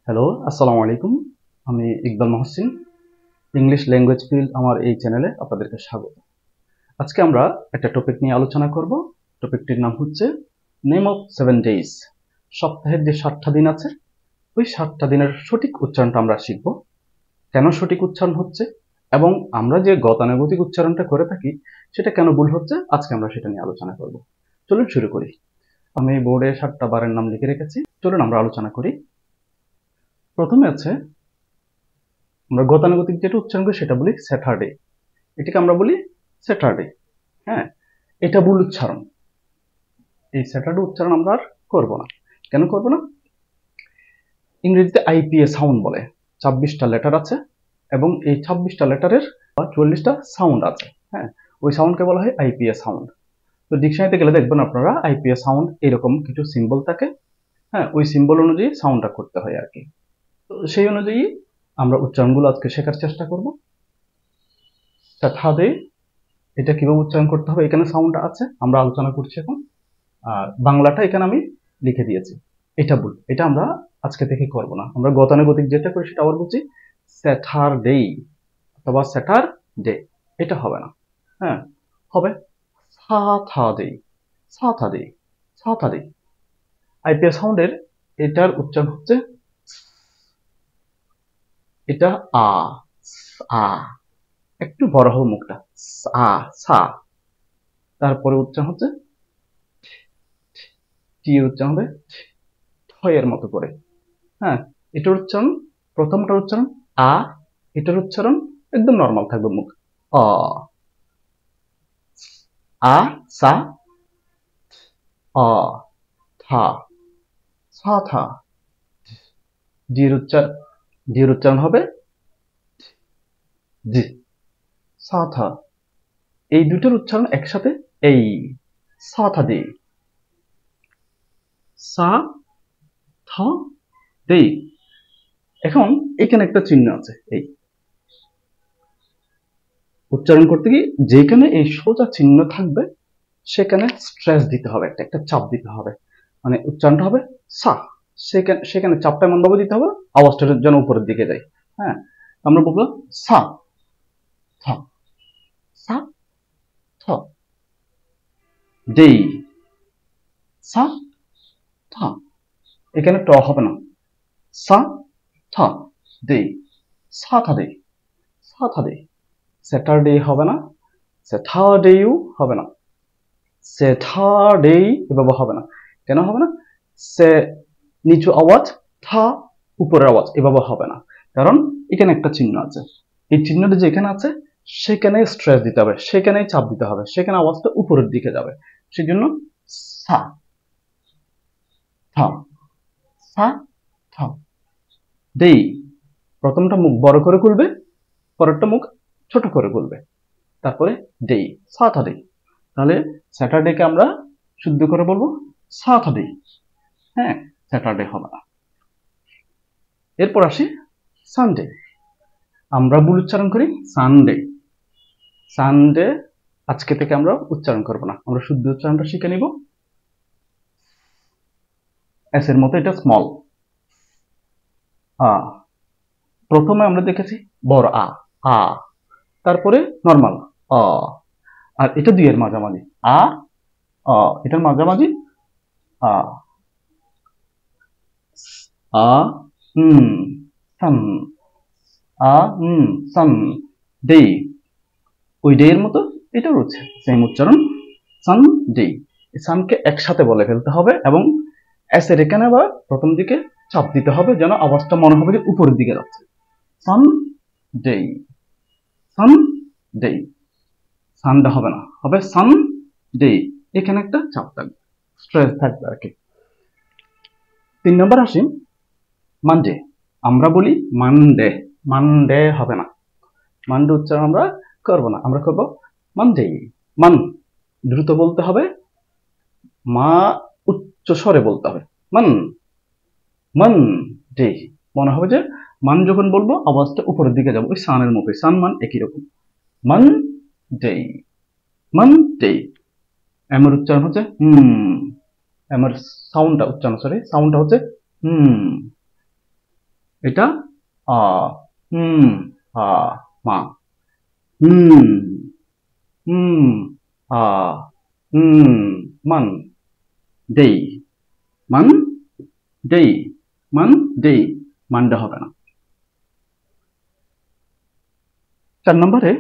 Hello, আসসালামু আলাইকুম। আমি Iqbal Mohsin. English language field আমার এই চ্যানেলে আপনাদেরকে স্বাগত। আজকে আমরা একটা টপিক নিয়ে আলোচনা করব। টপিকটির নাম হচ্ছে নেম অফ 7 ডেজ। সপ্তাহের যে 7টা দিন আছে, ওই 7টা দিনের সঠিক উচ্চারণটা আমরা শিখব। কেন সঠিক উচ্চারণ হচ্ছে এবং আমরা যে গতানুগতিক উচ্চারণটা করে থাকি সেটা কেন ভুল হচ্ছে, আজকে আমরা সেটা নিয়ে আলোচনা করব। চলুন শুরু করি। আমি বোর্ডে 7টা বারের নাম লিখে রেখেছি। চলুন আমরা আলোচনা করি। প্রথমে আছে, আমরা গতানুগতিক যেটা উচ্চারণ করি সেটা বলি স্যাটারডে। এটাকে আমরা বলি স্যাটারডে। হ্যাঁ, এটা ভুল উচ্চারণ। এই স্যাটারডে উচ্চারণ আমরা আর করবো না। কেন করবো না? ইংরেজিতে আইপিএ সাউন্ড বলে। 26টা লেটার আছে এবং এই 26টা লেটারের 44টা সাউন্ড আছে। হ্যাঁ, ওই সাউন্ডকে বলা হয় আইপিএ সাউন্ড। তো ডিকশনারিতে গেলে দেখবেন আপনারা আইপিএ সাউন্ড এরকম কিছু সিম্বল থাকে। হ্যাঁ, ওই সিম্বল অনুযায়ী সাউন্ডটা করতে হয় আর কি। তো সেই অনুযায়ী আমরা উচ্চারণগুলো আজকে শেখার চেষ্টা করব। স্যাটারডে এটা কিভাবে উচ্চারণ করতে হবে, এখানে সাউন্ডটা আছে, আমরা আলোচনা করছি এখন। আর বাংলাটা এখানে আমি লিখে দিয়েছি। এটা ভুল, এটা আমরা আজকে থেকে করব না। আমরা গতানুগতিক যেটা করি সেটা আবার বলছি স্যাটারডে অথবা স্যাটারডে। এটা হবে না। হ্যাঁ, হবে সাটারডে। সাটারডে, সাটারডে। আইপিএস সাউন্ডের এটার উচ্চারণ হচ্ছে এটা আ আ, একটু বড় হবে মুখটা, সা সা। তারপরে উচ্চারণ হচ্ছে টি, উচ্চারণ হবে ঠয়ের মতো করে। হ্যাঁ, এটার উচ্চারণ, প্রথমটার উচ্চারণ আ, এটার উচ্চারণ একদম নর্মাল থাকবে মুখ অ। আ সা অ থা সা থা। ডির উচ্চারণ, ডির উচ্চারণ হবে জি, সা থা। এই দুটোর উচ্চারণ একসাথে এই সাথা দে, সা থা দে। এখন এখানে একটা চিহ্ন আছে, এই উচ্চারণ করতে গিয়ে যেখানে এই সোজা চিহ্ন থাকবে সেখানে স্ট্রেস দিতে হবে, একটা একটা চাপ দিতে হবে। মানে উচ্চারণটা হবে সা, সেখানে সেখানে চাপটা এমন ভাবে দিতে হবে আওয়াজটা যেন উপরের দিকে যায়। হ্যাঁ, আমরা বলবো সা থ, সা থ দে, সা থ। এখানে ট হবে না, সা থ দে, সাথা দে, সাথা দে। স্যাটারডে হবে না, স্যাটারডেও হবে না, স্যাটারডে এভাবে হবে না। কেন হবে না? সে নিচু আওয়াজ, থা উপরের আওয়াজ, এভাবে হবে না। কারণ এখানে একটা চিহ্ন আছে, এই চিহ্নটা যেখানে আছে সেখানে স্ট্রেস দিতে হবে, সেখানে চাপ দিতে হবে, সেখানে আওয়াজটা উপরের দিকে যাবে। সেই জন্য সা থা, সা থা দে। প্রথমটা মুখ বড় করে খুলবে, পরেরটা মুখ ছোট করে খুলবে, তারপরে ডে, সাটারডে। তাহলে স্যাটারডেকে আমরা শুদ্ধ করে বলবো সাটারডে। হ্যাঁ, স্যাটারডে হবে না। এরপর আসি সানডে। আমরা ভুল উচ্চারণ করি সানডে। সানডে আজকে থেকে আমরা উচ্চারণ করব না, আমরা শুদ্ধ উচ্চারণটা শিখে নিব। এস এর মতো এটা স্মল আ। প্রথমে আমরা দেখেছি বড় আ আ, তারপরে নর্মাল অ, আর এটা দুই এর মাঝামাঝি আ অ, এটার মাঝামাঝি আ আ সান, আ সান ডে। ওই ডে এর মতো এটা হচ্ছে সেম উচ্চারণ সান ডে। সানকে একসাথে বলে ফেলতে হবে এবং এস এর এখানে বা প্রথম দিকে চাপ দিতে হবে যেন আওয়াজটা মনে হবে যে উপরের দিকে যাচ্ছে। সান ডে, সান ডে। সানডে হবে না, হবে সান ডে। এখানে একটা চাপ থাকবে, স্ট্রেস থাকবে আর কি। 3 নম্বর আসি মানডে। আমরা বলি মানডে, মানডে হবে না। মানডে উচ্চারণ আমরা করবো না, আমরা করবো মানডে। মান দ্রুত বলতে হবে, মা উচ্চ স্বরে বলতে হবে, মান মান ডে। মনে হবে যে মান যখন বলবো আওয়াজটা উপরের দিকে যাবো, ওই সানের মতো, সান মান একই রকম। মান ডে, মান ডে। এমের উচ্চারণ হচ্ছে এমের সাউন্ডটা, উচ্চারণ সরি সাউন্ডটা হচ্ছে এটা আ হুম আ মা হুম হুম আ হুম মান দেই মান দেই মান দেই মানডে হবে না। 4 নম্বরে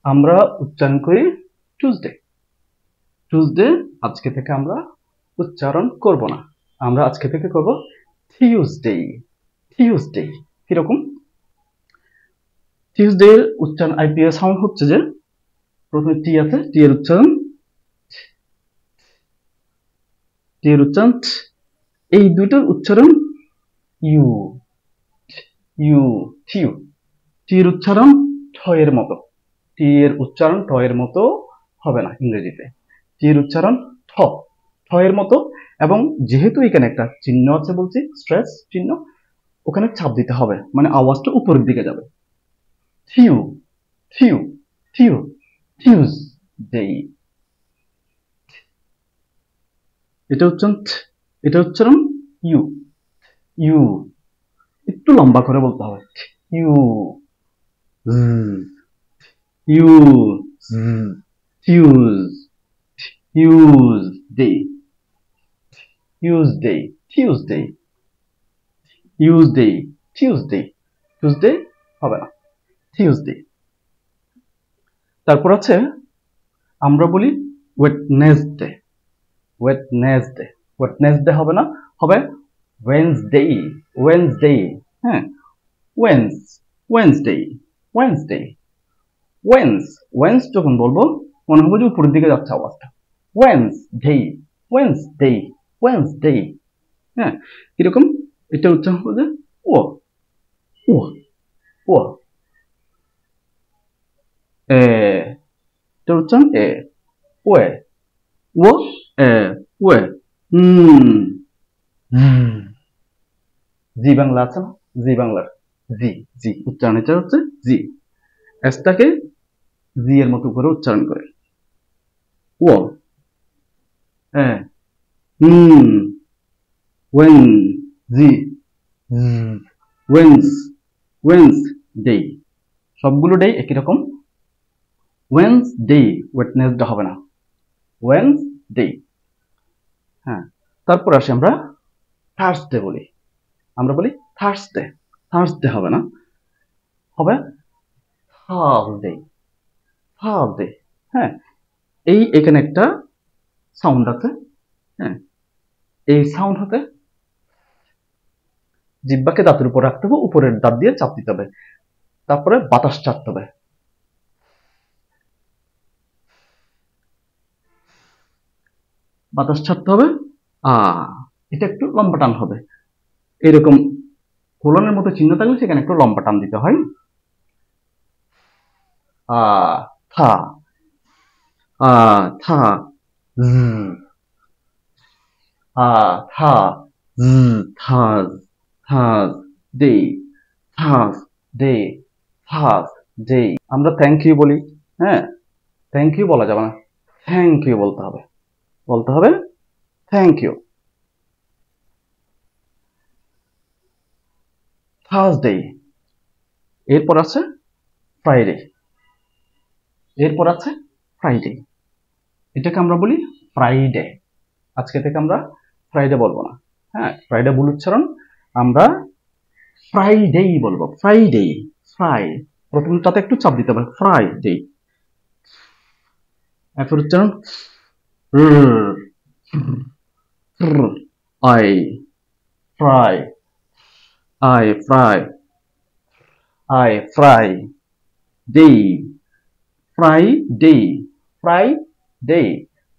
আমরা উচ্চারণ করি টিউসডে। টিউসডে আজকে থেকে আমরা উচ্চারণ করব না, আমরা আজকে থেকে করব টিউসডে। টিউসডে কিরকম? টিউসডে এর উচ্চারণ আইপিএস সাউন্ড হচ্ছে যে প্রথমে টি আছে, টি এর উচ্চারণ টি এর উচ্চারণ এই দুইটার উচ্চারণ ইউ ইউ টিউ। টি এর উচ্চারণ ঠ এর মতো, টি এর উচ্চারণ ঠ এর মতো হবে না ইংরেজিতে। টি এর উচ্চারণ ঠ ঠ এর মতো, এবং যেহেতু এখানে একটা চিহ্ন আছে বলছি স্ট্রেস চিহ্ন, ওখানে চাপ দিতে হবে, মানে আওয়াজটা উপরের দিকে যাবে। Tue tue tue Tuesday. এটা উচ্চারণ এটা উচ্চারণ ইউ ইউ, একটু লম্বা করে বলতে হবে। U U tues Tuesday Tuesday Tuesday Tuesday Tuesday Tuesday হবে না, টিউজডে। তারপর আছে আমরা বলি ওয়েডনেসডে। ওয়েডনেসডে ওয়েডনেসডে হবে না, হবে ওয়েনসডে ওয়েনসডে। হ্যাঁ, Weil's Wednesday Wednesday Weil's Weil's যখন বলবো মনে হবে যে উপরের দিকে যাচ্ছে আওয়াজটা। Wednesday Wednesday Wednesday. হ্যাঁ, কিরকম? এটা উচ্চারণ হবে যে ও ও ও এ, এটা উচ্চারণ এ ওয়ে ও এ ওয়ে। জি বাংলা আছে না, জি বাংলার জি জি উচ্চারণ এটা হচ্ছে জি। এসটাকে জি এর মতো করে উচ্চারণ করে ও এ ওয়েন জি ওয়েন্স ওয়েন্স ডে। সবগুলো ডে একই রকম। ওয়েন্স ডে ওয়েডনেসডে হবে না, ওয়েন্স ডে। হ্যাঁ, তারপর আসি আমরা থার্সডে বলি। আমরা বলি থার্সডে, থার্সডে হবে না, হবে থার্সডে থার্সডে। হ্যাঁ, এই এখানে একটা সাউন্ড আছে। হ্যাঁ, এই সাউন্ড হতে জিহ্বাকে দাঁতের উপর রাখতে হবে, উপরের দাঁত দিয়ে চাপ দিতে হবে, তারপরে বাতাস ছাড়তে হবে। বাতাস ছাড়তে হবে। আ এটা একটু লম্বা টান হবে, এরকম কোলনের মতো চিহ্ন থাকলে সেখানে একটু লম্বা টান দিতে হয়। আ থা আ থা আ থা থাজ থাজ ডে থাজ ডে থাজ ডে। আমরা থ্যাংক ইউ বলি। হ্যাঁ, থ্যাংক ইউ বলা যাবে না, থ্যাংক ইউ বলতে হবে, বলতে হবে থ্যাংক ইউ। থার্সডে। এরপর আছে ফ্রাইডে। এরপর আছে ফ্রাইডে, এটাকে আমরা বলি ফ্রাইডে। আজকে থেকে আমরা ফ্রাইডে বলবো না। হ্যাঁ, ফ্রাইডে ভুল উচ্চারণ, আমরা ফ্রাইডেই বলবো। ফ্রাইডে ফ্রাই, প্রথমটাতে একটু চাপ দিতে হবে, ফ্রাইডে। এরপর উচ্চারণ I fry I fry I fry day Friday Friday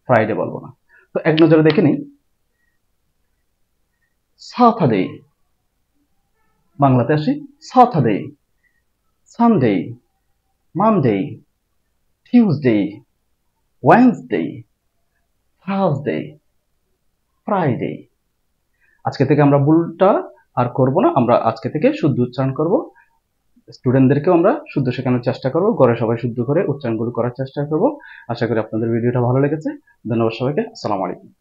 Friday বলবো না। তো এক নজরে দেখে নিই। সাটারডে, বাংলাতে আসি। Saturday Sunday Monday Tuesday Wednesday Thursday Friday. আজকে থেকে আমরা ভুলটা আর করব না, আমরা আজকে থেকে শুদ্ধ উচ্চারণ করব। স্টুডেন্টদেরকেও আমরা শুদ্ধ শেখানোর চেষ্টা করব, ঘরে সবাই শুদ্ধ করে উচ্চারণগুলো করার চেষ্টা করব। আশা করি আপনাদের ভিডিওটা ভালো লেগেছে। ধন্যবাদ সবাইকে। আসসালামু আলাইকুম।